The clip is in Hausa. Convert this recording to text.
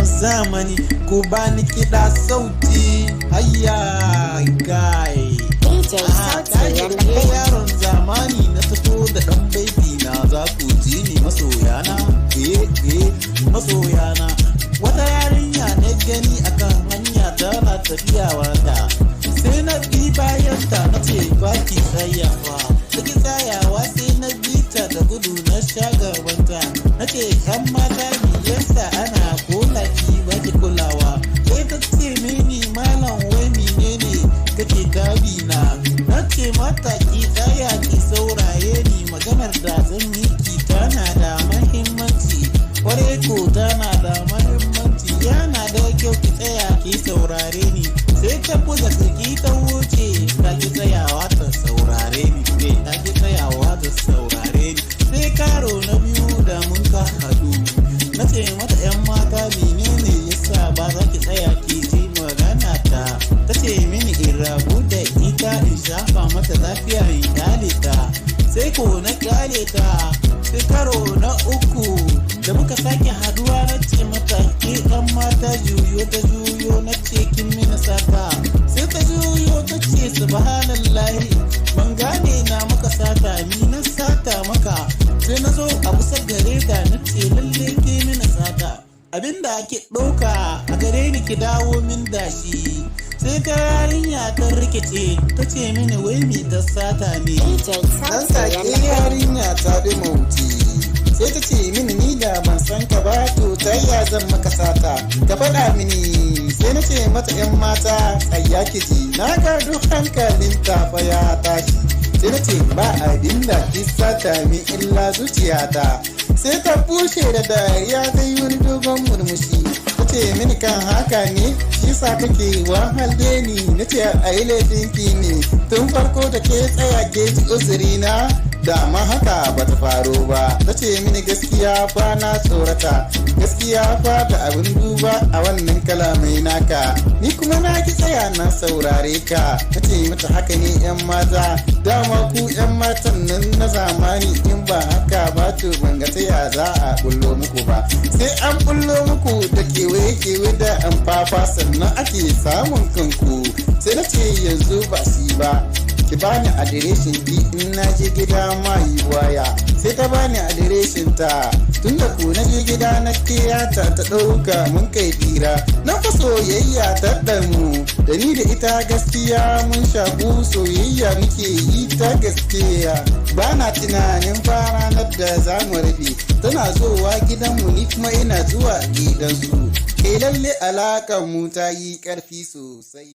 yaron zamani ku bani kiɗa sauti hayya gai. Yaron zamani na fito da ɗan baby na za ku ji ni masoyana masoyana. Wata yarinya na gani akan hanya tana tafiya wata, sai na bi bayan ta na ce baki tsayawa, take tsayawa sai na bi ta da gudu na shagabanta, na ce yan mata me yasa ana kula ki baki kulawa, sai ta ce mini malam wai menene kake gabi na ce mata ki tsaya ki sauraye ni, maganar da zan yi ki tana da mahimmanci, kwarai ko tana da mahimmanci, yana da kyau ki tsaya ki saurare ni. Sai ta buga tsaki ta wuce, ta ki tsayawa ta saurare ni, ta ki tsayawa ta saurare ni. Sai karo na biyu da mun ka haɗu, na ce mata yan mata menene yasa ba za ki tsaya ki ji magana ta, ta ce mini in rabu da ita in shafa mata lafiya in kyale ta, sai ko na kyale ta. Sai karo na uku da muka sake haduwa, na ce mata ke ɗan mata juyo ta juyo, na ce kin mina sata, sai ta juyo ta ce subhanallahi ban gane na maka sata, ni na sata maka. Sai na zo a kusa gare ta na ce lalle ke mina sata, abinda ake ɗauka a gare ni ki dawo min da shi. Sai ta yarinya ta rikice ta ce mini wai mi ta sata ne, dan sake yarinya ta bi mauti, sai ta ce mini ni da ban san ka ba to ta ya zan maka sata, ka faɗa mini. Sai na ce mata yan mata tsaya ki ji, na ga duk hankalin ta fa ya tashi, sai na ce ba abin da ki sata min illa zuciyata. Sai ta bushe da dariya ta yi wani dogon murmushi, ta ce mini kan haka ne shi sa kake wahalde ni, na ce a yi laifinki ne tun farko da ke tsaya ke ji uzuri na, dama haka ba ta faro ba. Ta ce mini gaskiya fa na tsorata, gaskiya fa da abin duba a wannan kalamai naka, ni kuma na ki tsaya na saurare ka. Ta ce mata haka ne yan mata, dama ku yan matan nan na zamani, in ba haka ba to ban ga ta ya za a bullo muku ba, sai an bullo muku da kewaye da an fafa sannan ake samun kanku. Sai na ce yanzu ba shi ba, ki bani adireshin ki in na je gida ma yi waya. Sai ta bani adireshin ta, tunda ku na je gida na tiyata ta ɗauka mun kai fira, na fa soyayya ta mu da ni da ita gaskiya mun shaku, soyayya muke yi ta gaskiya, ba na tunanin fara na da za mu rabe, tana zowa gidanmu ni kuma ina zuwa gidansu, kai lalle alakan mu ta yi ƙarfi sosai.